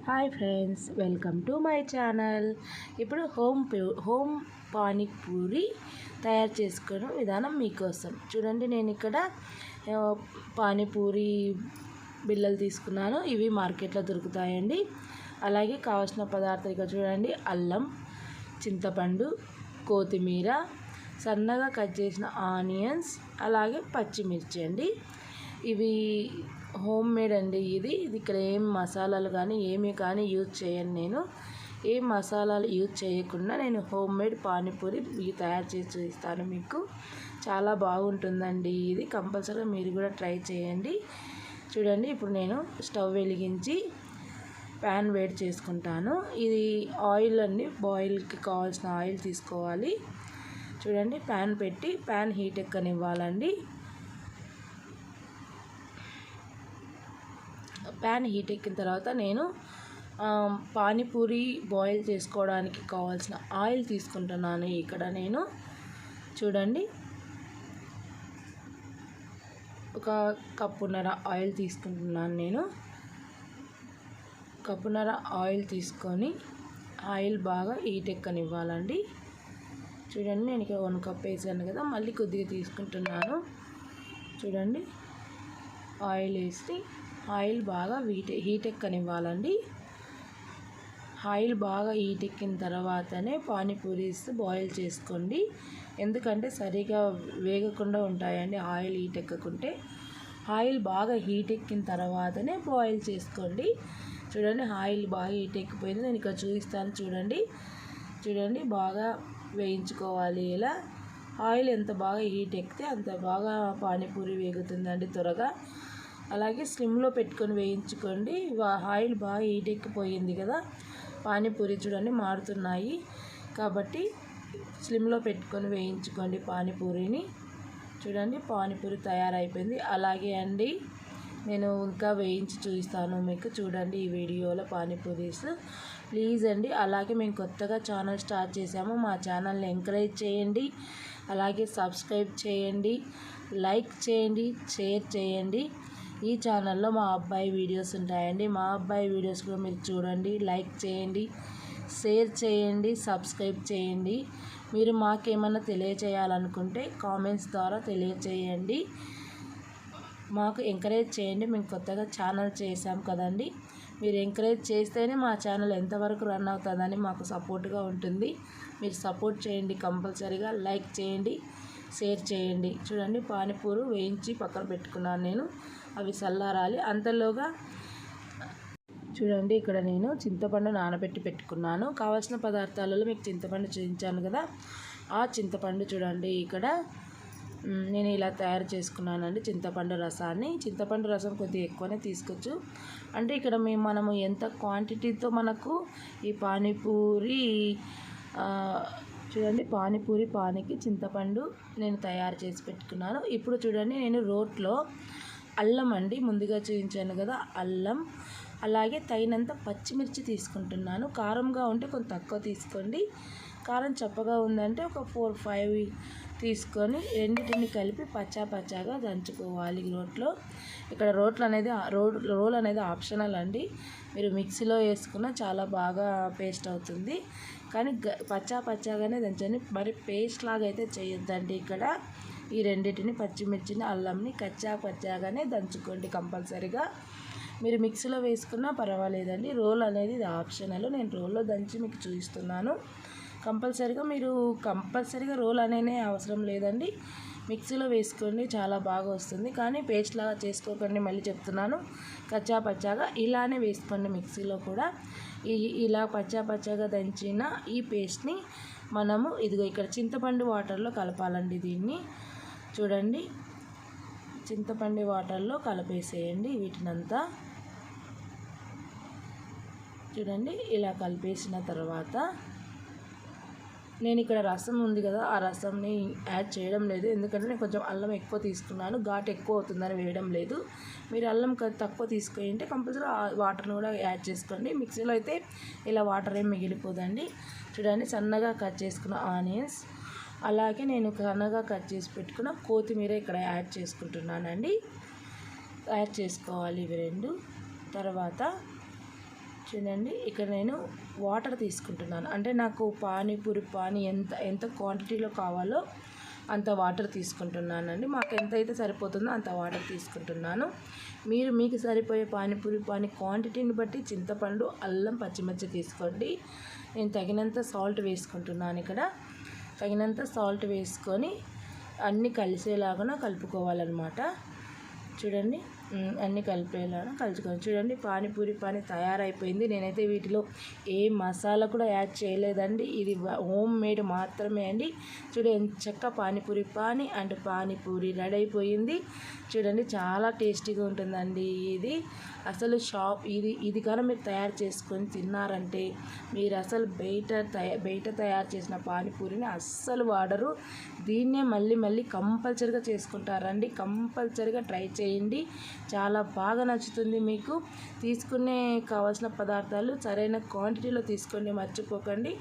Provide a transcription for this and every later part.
Hi friends, welcome to my channel. ఇప్పుడు home panipuri తయారు చేసుకునే విధానం మీకోసం. చూడండి, నేను ఇక్కడ పానీపూరి బిళ్ళలు తీసుకున్నాను. ఇవి మార్కెట్లో దొరుకుతాయండి. అలాగే కావాల్సిన పదార్థాలు ఇక్కడ చూడండి: అల్లం, చింతపండు, కొత్తిమీర, సన్నగా కట్ చేసిన ఆనియన్స్, అలాగే పచ్చిమిర్చి అండి. ఇవి హోమ్ మేడ్ అండి. ఇది ఇక్కడ ఏం మసాలాలు కానీ ఏమీ కానీ యూజ్ చేయను. నేను ఏ మసాలాలు యూజ్ చేయకుండా నేను హోమ్ మేడ్ పానీపూరి తయారు చేసి చూపిస్తాను మీకు. చాలా బాగుంటుందండి. ఇది కంపల్సరీగా మీరు కూడా ట్రై చేయండి. చూడండి, ఇప్పుడు నేను స్టవ్ వెలిగించి ప్యాన్ వేడి చేసుకుంటాను. ఇది ఆయిల్ అండి, బాయిల్కి కావాల్సిన ఆయిల్ తీసుకోవాలి. చూడండి, ప్యాన్ పెట్టి ప్యాన్ హీట్ ఎక్కనివ్వాలండి. ప్యాన్ హీట్ ఎక్కిన తర్వాత నేను పానీపూరి బాయిల్ చేసుకోవడానికి కావాల్సిన ఆయిల్ తీసుకుంటున్నాను. ఇక్కడ నేను చూడండి, ఒక కప్పున్నర ఆయిల్ తీసుకుంటున్నాను. నేను కప్పున్నర ఆయిల్ తీసుకొని ఆయిల్ బాగా హీట్ ఎక్కనివ్వాలండి. చూడండి, నేను ఇక్కడ 1 కప్ వేసాను కదా, మళ్ళీ కొద్దిగా తీసుకుంటున్నాను. చూడండి, ఆయిల్ వేసి ఆయిల్ బాగా హీట్ ఎక్కనివ్వాలండి. ఆయిల్ బాగా హీట్ ఎక్కిన తర్వాతనే పానీపూరీస్ బాయిల్ చేసుకోండి. ఎందుకంటే సరిగా వేగకుండా ఉంటాయండి ఆయిల్ హీట్ ఎక్కకుంటే. ఆయిల్ బాగా హీట్ ఎక్కిన తర్వాతనే బాయిల్ చేసుకోండి. చూడండి, ఆయిల్ బాగా హీట్ ఎక్కిపోయింది. నేను ఇక్కడ చూపిస్తాను. చూడండి, బాగా వేయించుకోవాలి. ఇలా ఆయిల్ ఎంత బాగా హీట్ ఎక్కితే అంత బాగా పానీపూరి వేగుతుందండి త్వరగా. అలాగే స్లిమ్లో పెట్టుకొని వేయించుకోండి. ఆయిల్ బాగా హీట్ ఎక్కిపోయింది కదా, పానీపూరి చూడండి మారుతున్నాయి. కాబట్టి స్లిమ్లో పెట్టుకొని వేయించుకోండి పానీపూరిని. చూడండి, పానీపూరి తయారైపోయింది. అలాగే అండి, నేను ఇంకా వేయించి చూపిస్తాను మీకు. చూడండి ఈ వీడియోలో పానీపూరీస్. ప్లీజ్ అండి, అలాగే మేము కొత్తగా ఛానల్ స్టార్ట్ చేసాము. మా ఛానల్ని ఎంకరేజ్ చేయండి. అలాగే సబ్స్క్రైబ్ చేయండి, లైక్ చేయండి, షేర్ చేయండి. ఈ ఛానల్లో మా అబ్బాయి వీడియోస్ ఉంటాయండి. మా అబ్బాయి వీడియోస్ కూడా మీరు చూడండి, లైక్ చేయండి, షేర్ చేయండి, సబ్స్క్రైబ్ చేయండి. మీరు మాకేమన్నా తెలియచేయాలనుకుంటే కామెంట్స్ ద్వారా తెలియచేయండి. మాకు ఎంకరేజ్ చేయండి. మేము కొత్తగా ఛానల్ చేసాం కదండి. మీరు ఎంకరేజ్ చేస్తేనే మా ఛానల్ ఎంతవరకు రన్ అవుతుందని మాకు సపోర్ట్గా ఉంటుంది. మీరు సపోర్ట్ చేయండి. కంపల్సరీగా లైక్ చేయండి, షేర్ చేయండి. చూడండి, పానీపూరి వేయించి పక్కన పెట్టుకున్నాను నేను. అవి చల్లారాలి. అంతలోగా చూడండి, ఇక్కడ నేను చింతపండు నానబెట్టి పెట్టుకున్నాను. కావాల్సిన పదార్థాలలో మీకు చింతపండు చూపించాను కదా, ఆ చింతపండు చూడండి ఇక్కడ నేను ఇలా తయారు చేసుకున్నానండి. చింతపండు రసాన్ని. చింతపండు రసం కొద్దిగా ఎక్కువనే తీసుకోవచ్చు. అంటే ఇక్కడ మనము ఎంత క్వాంటిటీతో మనకు ఈ పానీపూరి చూడండి, పానీపూరి పానీకి చింతపండు నేను తయారు చేసి పెట్టుకున్నాను. ఇప్పుడు చూడండి, నేను రోట్లో అల్లం అండి, ముందుగా చూపించాను కదా, అల్లం, అలాగే తగినంత పచ్చిమిర్చి తీసుకుంటున్నాను. కారంగా ఉంటే కొంచెం తక్కువ తీసుకోండి. కారం చప్పగా ఉందంటే ఒక 4-5 తీసుకొని రెండింటిని కలిపి పచ్చాగా దంచుకోవాలి రోట్లో. ఇక్కడ రోల్ అనేది ఆప్షనల్ అండి. మీరు మిక్సీలో వేసుకున్న చాలా బాగా పేస్ట్ అవుతుంది. కానీ పచ్చాగానే దంచండి, మరి పేస్ట్ లాగా అయితే చేయొద్దండి. ఇక్కడ ఈ రెండింటిని, పచ్చిమిర్చిని, అల్లంని పచ్చాగానే దంచుకోండి కంపల్సరీగా. మీరు మిక్సీలో వేసుకున్నా పర్వాలేదండి. రోల్ అనేది ఇది ఆప్షనల్. నేను రోల్లో దంచి మీకు చూపిస్తున్నాను. కంపల్సరీగా రోల్ అనేనే అవసరం లేదండి. మిక్సీలో వేసుకోండి, చాలా బాగా వస్తుంది. కానీ పేస్ట్ లాగా చేసుకోకండి, మళ్ళీ చెప్తున్నాను. పచ్చాగా ఇలానే వేసుకోండి మిక్సీలో కూడా. ఇలా పచ్చాగా దంచిన ఈ పేస్ట్ని మనము ఇదిగో ఇక్కడ చింతపండు వాటర్లో కలపాలండి. దీన్ని చూడండి, చింతపండు వాటర్లో కలిపేసేయండి వీటినంతా. చూడండి, ఇలా కలిపేసిన తర్వాత నేను ఇక్కడ రసం ఉంది కదా, ఆ రసంని యాడ్ చేయడం లేదు. ఎందుకంటే నేను కొంచెం అల్లం ఎక్కువ తీసుకున్నాను, ఘాటు ఎక్కువ అవుతుందని వేయడం లేదు. మీరు అల్లం తక్కువ తీసుకుంటే కంపల్సరీ వాటర్ని కూడా యాడ్ చేసుకోండి. మిక్సీలో అయితే ఇలా వాటర్ ఏం మిగిలిపోదండి. చూడండి, సన్నగా కట్ చేసుకున్న ఆనియన్స్, అలాగే నేను సన్నగా కట్ చేసి పెట్టుకున్న కొత్తిమీర ఇక్కడ యాడ్ చేసుకుంటున్నానండి. యాడ్ చేసుకోవాలి ఇవి రెండు. తర్వాత చూడండి ఇక్కడ నేను వాటర్ తీసుకుంటున్నాను. అంటే నాకు పానీపూరి ఎంత క్వాంటిటీలో కావాలో అంత వాటర్ తీసుకుంటున్నానండి. మాకు ఎంతైతే సరిపోతుందో అంత వాటర్ తీసుకుంటున్నాను. మీకు సరిపోయే పానీపూరి క్వాంటిటీని బట్టి చింతపండు, అల్లం, పచ్చిమిర్చి తీసుకోండి. నేను తగినంత సాల్ట్ వేసుకుంటున్నాను. ఇక్కడ తగినంత సాల్ట్ వేసుకొని అన్నీ కలిసేలాగా కలుపుకోవాలన్నమాట. చూడండి అన్నీ కలిపేలాగా కలుపుకొని చూడండి పానీపూరి తయారైపోయింది. నేనైతే వీటిలో ఏ మసాలా కూడా యాడ్ చేయలేదండి. ఇది హోమ్ మేడ్ మాత్రమే అండి. చూడండి చక్క పానీపూరి అండ్ పానీపూరి రెడీ అయిపోయింది. చూడండి చాలా టేస్టీగా ఉంటుందండి. ఇది అసలు ఇది కానీ మీరు తయారు చేసుకొని తిన్నారంటే మీరు అసలు బయట తయారు చేసిన పానీపూరిని అస్సలు వాడరు. దీన్నే మళ్ళీ కంపల్సరీగా చేసుకుంటారండి. కంపల్సరీగా ట్రై చేయండి. చాలా బాగా నచ్చుతుంది మీకు. తీసుకునే కావాల్సిన పదార్థాలు సరైన క్వాంటిటీలో తీసుకోండి, మర్చిపోకండి.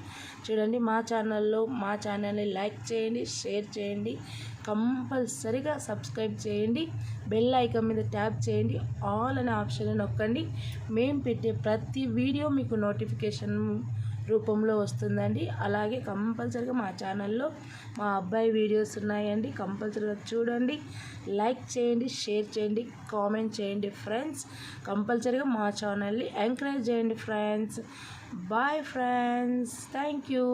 చూడండి మా ఛానల్ని లైక్ చేయండి, షేర్ చేయండి, కంపల్సరీగా సబ్స్క్రైబ్ చేయండి, బెల్ ఐకాన్ మీద ట్యాప్ చేయండి, ఆల్ అనే ఆప్షన్ నొక్కండి. మేము పెట్టే ప్రతి వీడియో మీకు నోటిఫికేషన్ రూపంలో వస్తుందండి. అలాగే కంపల్సరీగా మా ఛానల్లో మా అబ్బాయి వీడియోస్ ఉన్నాయండి. కంపల్సరీగా చూడండి, లైక్ చేయండి, షేర్ చేయండి, కామెంట్ చేయండి ఫ్రెండ్స్. కంపల్సరీగా మా ఛానల్ని ఎంకరేజ్ చేయండి friends. Bye friends, thank you.